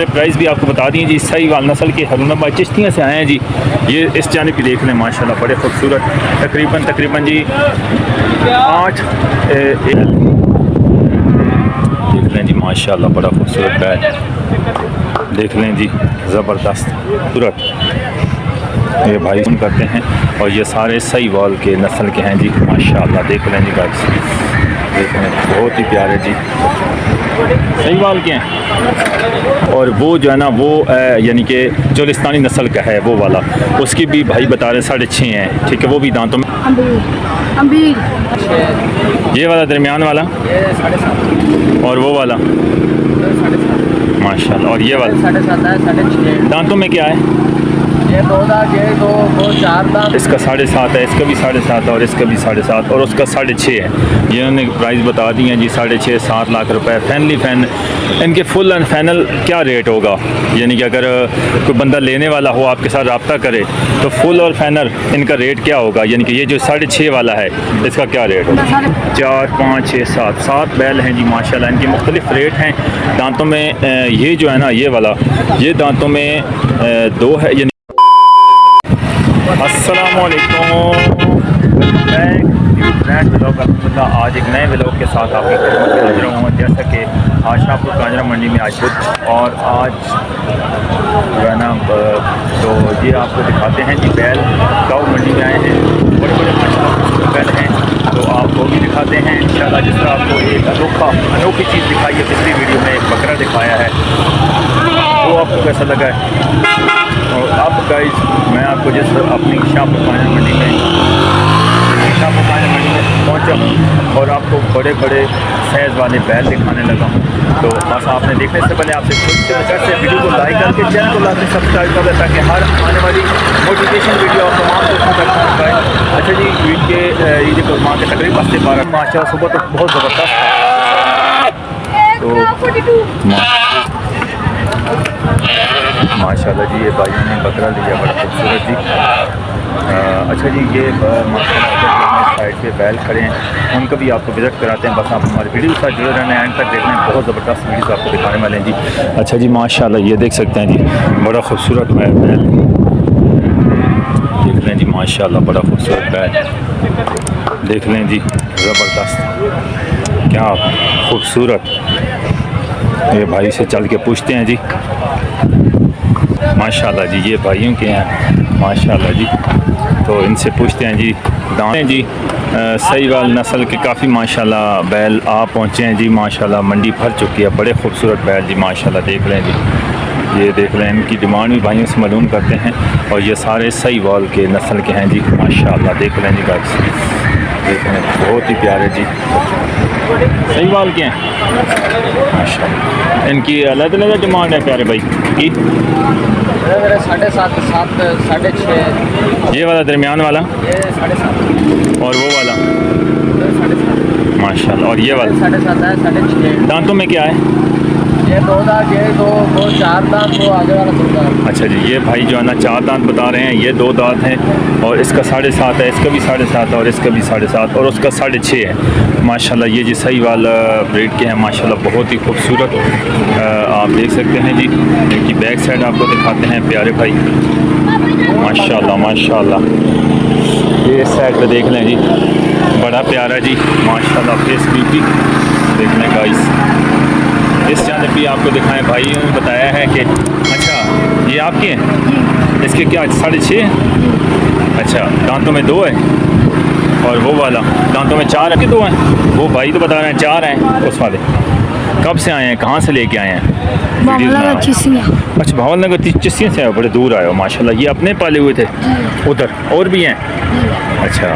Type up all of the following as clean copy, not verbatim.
Price भी आपको बता दिए जी। सही वाल नस्ल के हरुनाबाद चिश्तियाँ से आए हैं जी। ये इस जानिब भी देख लें माशाल्लाह बड़े खूबसूरत, तकरीबन जी 8 देख लें जी माशाल्लाह बड़ा खूबसूरत बैल देख लें जी, ज़बरदस्त खूबसूरत। ये भाई सुन करते हैं और ये सारे सही वाल के नस्ल के हैं जी माशाल्लाह। देख लें जी गाइस, देख लें बहुत ही प्यारे जी सही वाल के हैं। और वो जो है ना वो यानी कि चोलिस्तानी नस्ल का है वो वाला, उसकी भी भाई बता रहे 6.5 हैं। ठीक है, वो भी दांतों में ये वाला दरमियान वाला और वो वाला माशाल्लाह। और ये वाला 7.5 दांतों में क्या है? ये 2 दांत, ये 2 4 दांत। इसका 7.5 है, इसका भी 7.5 और इसका भी 7.5 और उसका 6.5 है। ये उन्होंने प्राइस बता दी हैं जी 6.5 7 लाख रुपए। फैनली फैन इनके फुल एंड फाइनल क्या रेट होगा? यानी कि अगर कोई बंदा लेने वाला हो आपके साथ रब्ता करे तो फुल और फाइनल इनका रेट क्या होगा? यानी कि ये जो 6.5 वाला है इसका क्या रेट होगा? 4 5 6 7 बैल हैं जी माशाल्लाह। इनके मुख्तलिफ रेट हैं। दांतों में ये जो है ना ये वाला, ये दांतों में 2 है। यानी अस्सलामुअलैकुम, आज एक नए व्लॉग के साथ आपकी खिदमत में हाजिर हूँ। जैसा कि आज शाहपुर कांजरा मंडी में आज बुध और आज जो है ना तो ये आपको दिखाते हैं जी बैल गाँव मंडी में आए हैं। बड़े बड़े माशाल्लाह बैल हैं तो आपको भी दिखाते हैं इंशाल्लाह। जिस तरह आपको एक अनोखी चीज़ दिखाई है पिछली वीडियो में, एक बकरा दिखाया है, वो आपको कैसा लगा है? और अब गाइस मैं आपको जिस अपनी शाहपुर कांजरा मंडी में पहुंचा हूँ और आपको बड़े बड़े साइज़ वाले बैल दिखाने लगा हूँ। तो बस आपने देखने से पहले आपसे से वीडियो को लाइक करके चैनल को लाजमी सब्सक्राइब कर दें ताकि हर आने वाली मोटिवेशन वीडियो आप तमाम दोस्तों तक पहुँच पाए। अच्छा जी, ईद के ईद कुर्बान के तकरीबन 12 माशा सुबह तो बहुत ज़बरदस्त माशाल्लाह जी। ये भाइयों ने बकरा लिया बड़ा खूबसूरत जी। अच्छा जी, ये माशाल्लाह साइड पे बैल खड़े हैं, उनका भी आपको विज़िट कराते हैं। बस आप हमारे वीडियो के साथ जुड़े रहना, एंड तक देखना है, बहुत ज़बरदस्त वीडियो आपको दिखाने वाले हैं जी। अच्छा जी माशाल्लाह, ये देख सकते हैं जी बड़ा खूबसूरत बैल देख लें जी माशाल्लाह, बड़ा खूबसूरत बैल देख लें जी, ज़बरदस्त क्या खूबसूरत। ये भाई से चल के पूछते हैं जी माशाल्लाह जी। ये भाइयों के हैं माशाल्लाह जी, तो इनसे पूछते हैं जी दाएँ जी। सही वाल नस्ल के काफ़ी माशाल्लाह बैल आ पहुँचे हैं जी माशाल्लाह। मंडी भर चुकी है, बड़े खूबसूरत बैल जी माशाल्लाह। देख लें जी, ये देख लें, इनकी डिमांड भी भाइयों से मालूम करते हैं। और ये सारे सही वाल के नस्ल के हैं जी माशाल्लाह। देख लें जी गाइस, देख लें बहुत ही प्यारे जी सही वाल के हैं माशाल्लाह। इनकी अलग अलग डिमांड है प्यारे भाई की। 7.5 7.5 ये वाला दरमियान वाला, ये 7.5 और वो वाला 7.5 माशाल्लाह। और ये वाला 7.5 है, 6.5 दांतों में क्या है? ये 2 दांत, ये 2 4 दांत, वो आगे वाला 2 दांत। अच्छा जी, ये भाई जो है ना 4 दांत बता रहे हैं, ये 2 दांत हैं और इसका 7.5 है, इसका भी 7.5 और इसका भी 7.5 और उसका 6.5 है माशाल्लाह। ये जी सही वाला ब्रीड के हैं माशाल्लाह, बहुत ही खूबसूरत। आप देख सकते हैं जी, इनकी बैक साइड आपको दिखाते हैं प्यारे भाई माशाल्लाह माशाल्लाह। ये इस साइड पे देख लें जी, बड़ा प्यारा जी माशाल्लाह फेस ब्यूटी देख लें गाइस। इस जानब भी आपको दिखाएं, भाइयों ने बताया है कि अच्छा ये आपके हैं, इसके क्या 6.5 है? अच्छा, दांतों में 2 है और वो वाला दांतों में 4 है कि 2 हैं? वो भाई तो बता रहे हैं 4 हैं उस वाले। कब से आए हैं, कहाँ से लेके आए हैं? अच्छा, भावल नगर चिस्तियों से आए, बड़े दूर आए हो माशाल्लाह। ये अपने पाले हुए थे उधर और भी हैं? अच्छा,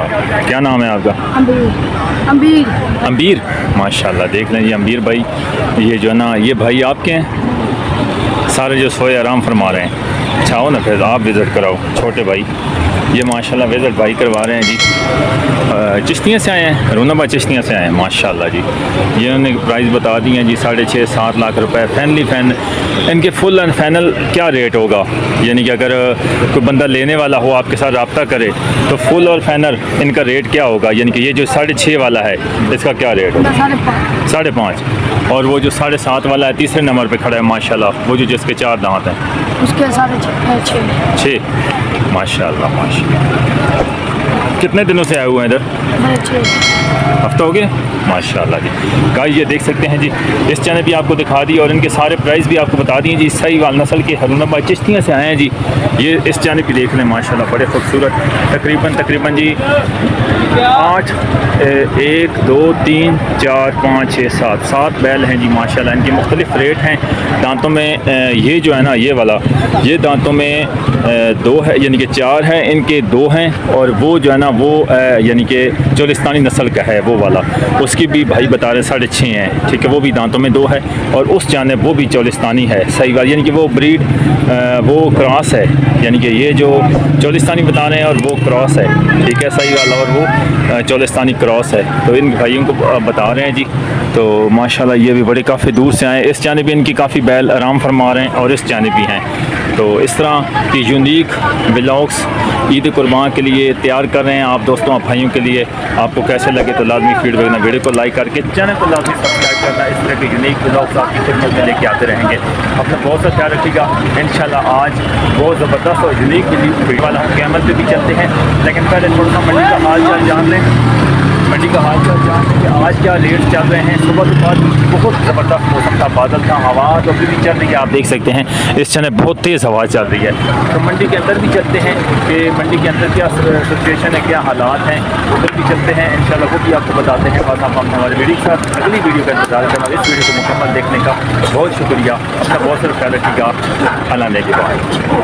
क्या नाम है आपका? अम्बीर माशाल्लाह। देख लें जी अम्बीर भाई, ये जो है ना ये भाई आपके हैं सारे जो सोए आराम फरमा रहे हैं। अच्छा हो ना, फिर आप विज़िट कराओ छोटे भाई ये माशाल्लाह विज़िट भाई करवा रहे हैं जी। चिश्तियाँ से आए हैं, रूनाबाद चिश्तियाँ से आए हैं माशाल्लाह जी। ये उन्होंने प्राइस बता दी हैं जी, 6.5-7 लाख रुपए। फैनली फ़ैन इनके फुल एंड फाइनल क्या रेट होगा, यानी कि अगर कोई बंदा लेने वाला हो आपके साथ रब्ता करे तो फुल और फाइनल इनका रेट क्या होगा, यानी कि ये जो 6.5 वाला है इसका क्या रेट होगा? 5.5। और वो जो 7.5 वाला है तीसरे नंबर पे खड़ा है माशाल्लाह, वो जो जिसके 4 दांत हैं उसके 6.5 6। माशाल्लाह माशाल्लाह। कितने दिनों से आए हुए हैं इधर? हफ्ता हो गया माशाल्लाह जी। गाइस ये देख सकते हैं जी, इस चैनल भी आपको दिखा दी और इनके सारे प्राइस भी आपको बता दिए जी। साहिवाल नस्ल के रूनाबाद चिश्तियाँ से आए हैं जी। ये इस चैनल भी देख लें माशाल्लाह, बड़े खूबसूरत। तकरीबन जी 8 1 2 3 4 5 6 7 बैल हैं जी माशाल्लाह। इनके मुख्तलिफ रेट हैं। दांतों में ये जो है ना, ये वाला, ये दांतों में 2 है, यानी कि 4 है, इनके 2 हैं। और वो जो है ना वो यानी कि चोलिस्तानी नस्ल का है वो वाला, उसकी भी भाई बता रहे 6.5 हैं, ठीक है। वो भी दांतों में 2 है और उस जानिब वो भी चोलिस्तानी है साहिवाल, यानी कि वो ब्रीड वो क्रॉस है, यानी कि ये जो चोलिस्तानी बता रहे हैं और वो क्रॉस है, ठीक है साहिवाल, और वो चोलिस्तानी क्रॉस है। तो इन भाइयों को बता रहे हैं जी। तो माशाल्लाह ये भी बड़े काफ़ी दूर से आए। इस जानिब इनकी काफ़ी बैल आराम फरमा रहे हैं और इस जानिब भी हैं। तो इस तरह की यूनिक व्लॉग्स ईद कुर्बान के लिए तैयार कर रहे हैं आप दोस्तों, आप भाइयों के लिए। आपको कैसे लगे तो लाजमी फीडबैक देना, वीडियो को लाइक करके चैनल को लाजमी सब्सक्राइब करना। इस तरह के यूनिक व्लॉग्स आपकी खिदमत में लेके आते रहेंगे। अपना बहुत सा ख्याल रखिएगा। इंशाल्लाह आज बहुत ज़बरदस्त और यूनिक वीडियो वाला हम कैमल पे भी चलते हैं, लेकिन पहले थोड़ा सा मंडी का हाल चाल जान लें। मंडी का हाल चाल जान लें कि आज क्या रेट चल रहे हैं। सुबह के बाद बहुत ज़बरदस्त मौसम था, बादल था, हवा तो फिर भी चल रही है। आप देख सकते हैं इस समय बहुत तेज़ हवा चल रही है। तो मंडी के अंदर भी चलते हैं कि मंडी के अंदर क्या सिचुएशन है, क्या हालात हैं, उधर भी चलते हैं इंशाल्लाह, वो भी आपको बताते हैं। बस आप हमारे वीडियो के साथ अगली वीडियो का इंतजार करना। इस वीडियो को मुकम्मल देखने का बहुत शुक्रिया। अपना बहुत सारा ख्याल रखिएगा। अल्लाह ने के बाद।